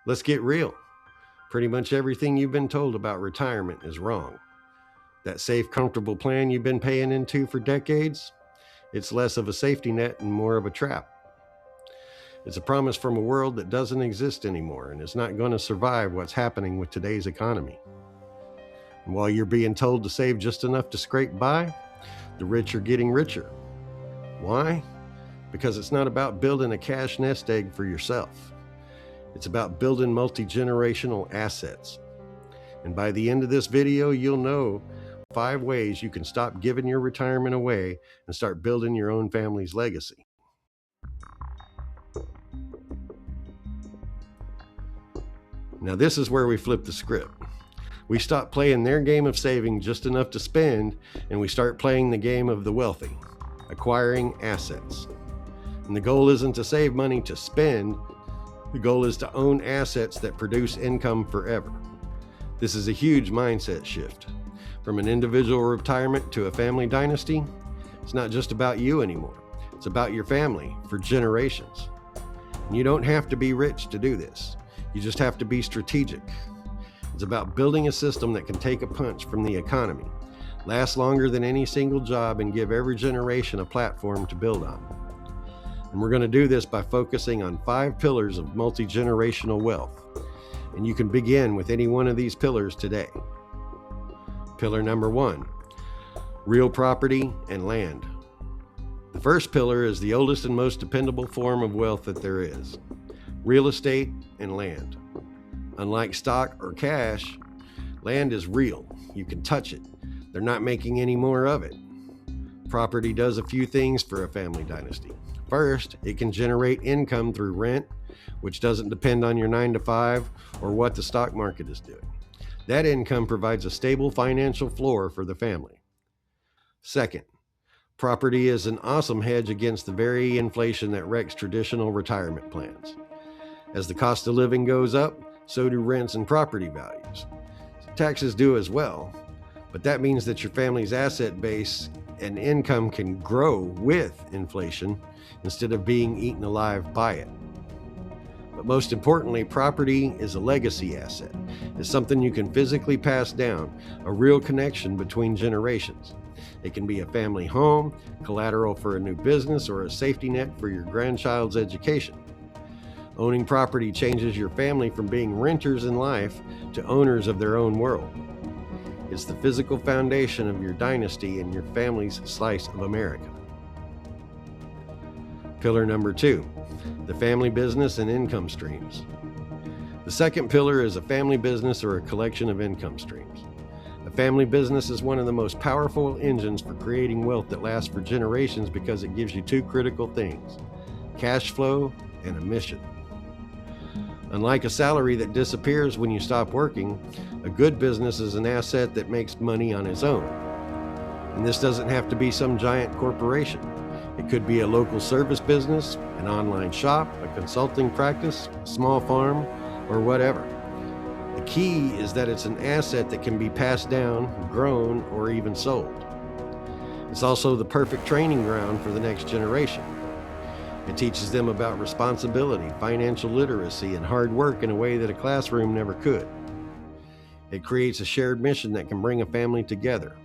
Let's get real. Pretty much everything you've been told about retirement is wrong. That safe, comfortable plan you've been paying into for decades, it's less of a safety net and more of a trap. It's a promise from a world that doesn't exist anymore and is not going to survive what's happening with today's economy. And while you're being told to save just enough to scrape by, the rich are getting richer. Why? Because it's not about building a cash nest egg for yourself. It's about building multi-generational assets. And by the end of this video, you'll know 5 ways you can stop giving your retirement away and start building your own family's legacy. Now, this is where we flip the script. We stop playing their game of saving just enough to spend, and we start playing the game of the wealthy, acquiring assets. And the goal isn't to save money to spend. The goal is to own assets that produce income forever. This is a huge mindset shift. From an individual retirement to a family dynasty, it's not just about you anymore. It's about your family for generations. And you don't have to be rich to do this. You just have to be strategic. It's about building a system that can take a punch from the economy, last longer than any single job, and give every generation a platform to build on. And we're going to do this by focusing on 5 pillars of multi-generational wealth. And you can begin with any one of these pillars today. Pillar number 1, real property and land. The first pillar is the oldest and most dependable form of wealth that there is: real estate and land. Unlike stock or cash, land is real. You can touch it. They're not making any more of it. Property does a few things for a family dynasty. First, it can generate income through rent, which doesn't depend on your 9 to 5 or what the stock market is doing. That income provides a stable financial floor for the family. Second, property is an awesome hedge against the very inflation that wrecks traditional retirement plans. As the cost of living goes up, so do rents and property values. Taxes do as well, but that means that your family's asset base and income can grow with inflation instead of being eaten alive by it. But most importantly, property is a legacy asset. It's something you can physically pass down, a real connection between generations. It can be a family home, collateral for a new business, or a safety net for your grandchild's education. Owning property changes your family from being renters in life to owners of their own world. It's the physical foundation of your dynasty and your family's slice of America. Pillar number 2, the family business and income streams. The second pillar is a family business or a collection of income streams. A family business is one of the most powerful engines for creating wealth that lasts for generations because it gives you 2 critical things: cash flow and a mission. Unlike a salary that disappears when you stop working, a good business is an asset that makes money on its own. And this doesn't have to be some giant corporation. It could be a local service business, an online shop, a consulting practice, a small farm, or whatever. The key is that it's an asset that can be passed down, grown, or even sold. It's also the perfect training ground for the next generation. It teaches them about responsibility, financial literacy, and hard work in a way that a classroom never could. It creates a shared mission that can bring a family together.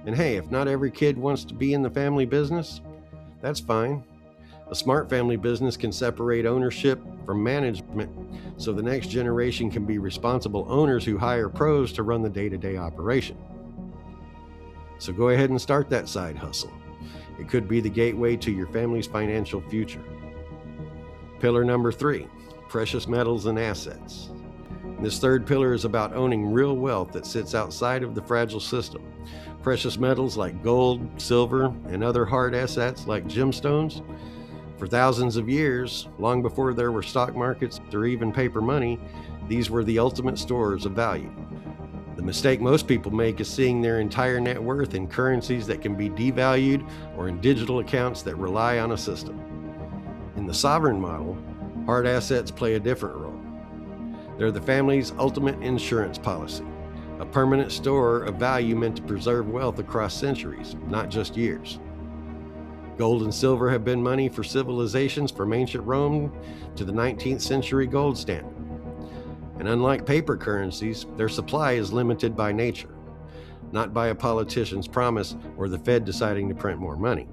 And hey, if not every kid wants to be in the family business, that's fine. A smart family business can separate ownership from management so the next generation can be responsible owners who hire pros to run the day-to-day operation. So go ahead and start that side hustle. It could be the gateway to your family's financial future. Pillar number 3, precious metals and assets. This third pillar is about owning real wealth that sits outside of the fragile system. Precious metals like gold, silver, and other hard assets like gemstones. For thousands of years, long before there were stock markets or even paper money, these were the ultimate stores of value. The mistake most people make is seeing their entire net worth in currencies that can be devalued or in digital accounts that rely on a system. In the sovereign model, hard assets play a different role. They're the family's ultimate insurance policy, a permanent store of value meant to preserve wealth across centuries, not just years. Gold and silver have been money for civilizations from ancient Rome to the 19th century gold standard. And unlike paper currencies, their supply is limited by nature, not by a politician's promise or the Fed deciding to print more money.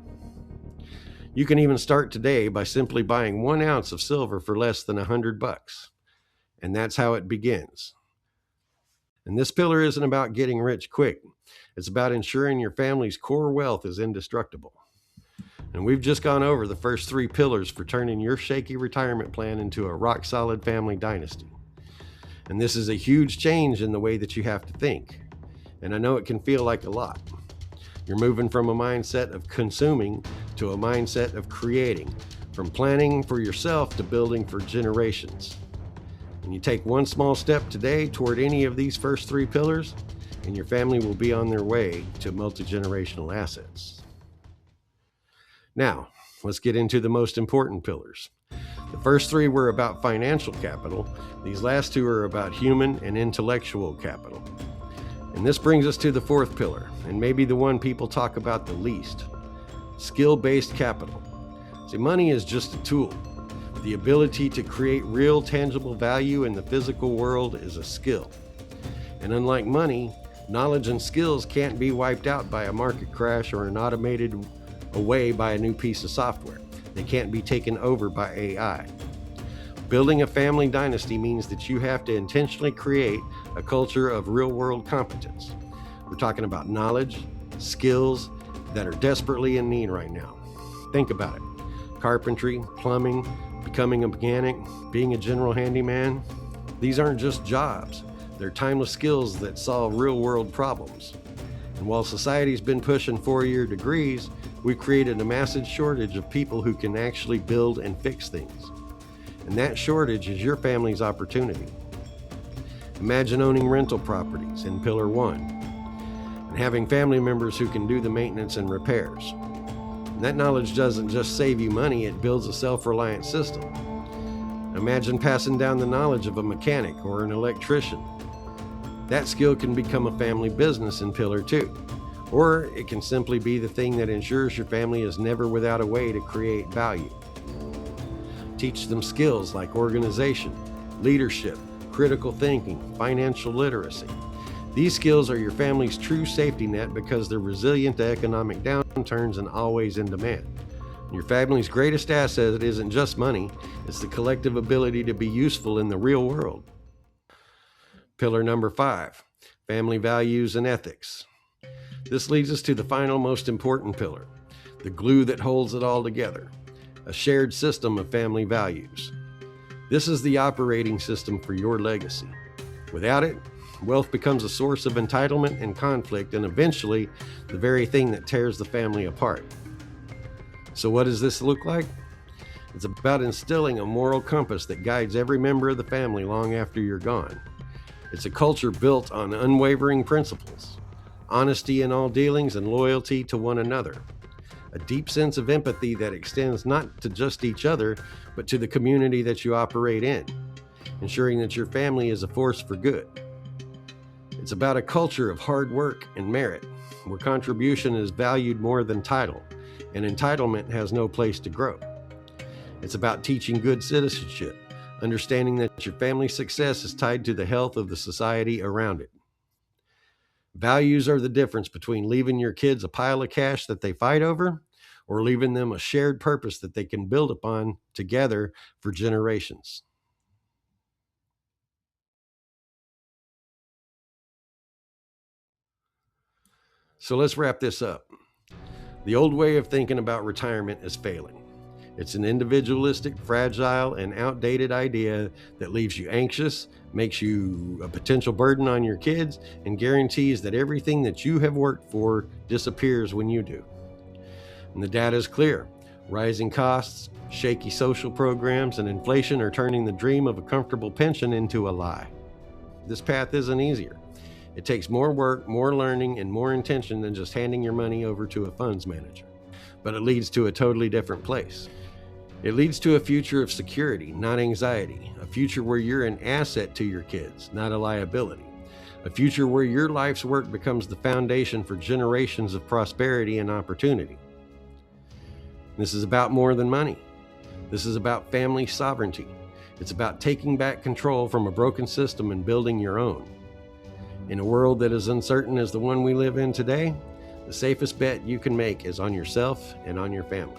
You can even start today by simply buying 1 ounce of silver for less than $100. And that's how it begins. And this pillar isn't about getting rich quick. It's about ensuring your family's core wealth is indestructible. And we've just gone over the first 3 pillars for turning your shaky retirement plan into a rock-solid family dynasty. And this is a huge change in the way that you have to think. And I know it can feel like a lot. You're moving from a mindset of consuming to a mindset of creating, from planning for yourself to building for generations. And you take one small step today toward any of these first 3 pillars, and your family will be on their way to multi-generational assets. Now, let's get into the most important pillars. The first 3 were about financial capital. These last 2 are about human and intellectual capital. And this brings us to the 4th pillar, and maybe the one people talk about the least: skill-based capital. See, money is just a tool. The ability to create real, tangible value in the physical world is a skill. And unlike money, knowledge and skills can't be wiped out by a market crash or an automated away by a new piece of software. They can't be taken over by AI. Building a family dynasty means that you have to intentionally create a culture of real-world competence. We're talking about knowledge, skills that are desperately in need right now. Think about it. Carpentry, plumbing, becoming a mechanic, being a general handyman. These aren't just jobs. They're timeless skills that solve real-world problems. And while society's been pushing 4-year degrees, we've created a massive shortage of people who can actually build and fix things. And that shortage is your family's opportunity. Imagine owning rental properties in Pillar 1 and having family members who can do the maintenance and repairs. And that knowledge doesn't just save you money, it builds a self-reliant system. Imagine passing down the knowledge of a mechanic or an electrician. That skill can become a family business in Pillar 2. Or it can simply be the thing that ensures your family is never without a way to create value. Teach them skills like organization, leadership, critical thinking, financial literacy. These skills are your family's true safety net because they're resilient to economic downturns and always in demand. Your family's greatest asset isn't just money, it's the collective ability to be useful in the real world. Pillar number 5, family values and ethics. This leads us to the final most important pillar, the glue that holds it all together, a shared system of family values. This is the operating system for your legacy. Without it, wealth becomes a source of entitlement and conflict, and eventually the very thing that tears the family apart. So what does this look like? It's about instilling a moral compass that guides every member of the family long after you're gone. It's a culture built on unwavering principles, honesty in all dealings, and loyalty to one another. A deep sense of empathy that extends not to just each other, but to the community that you operate in, ensuring that your family is a force for good. It's about a culture of hard work and merit, where contribution is valued more than title, and entitlement has no place to grow. It's about teaching good citizenship, understanding that your family's success is tied to the health of the society around it. Values are the difference between leaving your kids a pile of cash that they fight over or leaving them a shared purpose that they can build upon together for generations. So let's wrap this up. The old way of thinking about retirement is failing. It's an individualistic, fragile, and outdated idea that leaves you anxious, makes you a potential burden on your kids, and guarantees that everything that you have worked for disappears when you do. And the data is clear. Rising costs, shaky social programs, and inflation are turning the dream of a comfortable pension into a lie. This path isn't easier. It takes more work, more learning, and more intention than just handing your money over to a funds manager. But it leads to a totally different place. It leads to a future of security, not anxiety. A future where you're an asset to your kids, not a liability. A future where your life's work becomes the foundation for generations of prosperity and opportunity. This is about more than money. This is about family sovereignty. It's about taking back control from a broken system and building your own. In a world that is uncertain as the one we live in today, the safest bet you can make is on yourself and on your family.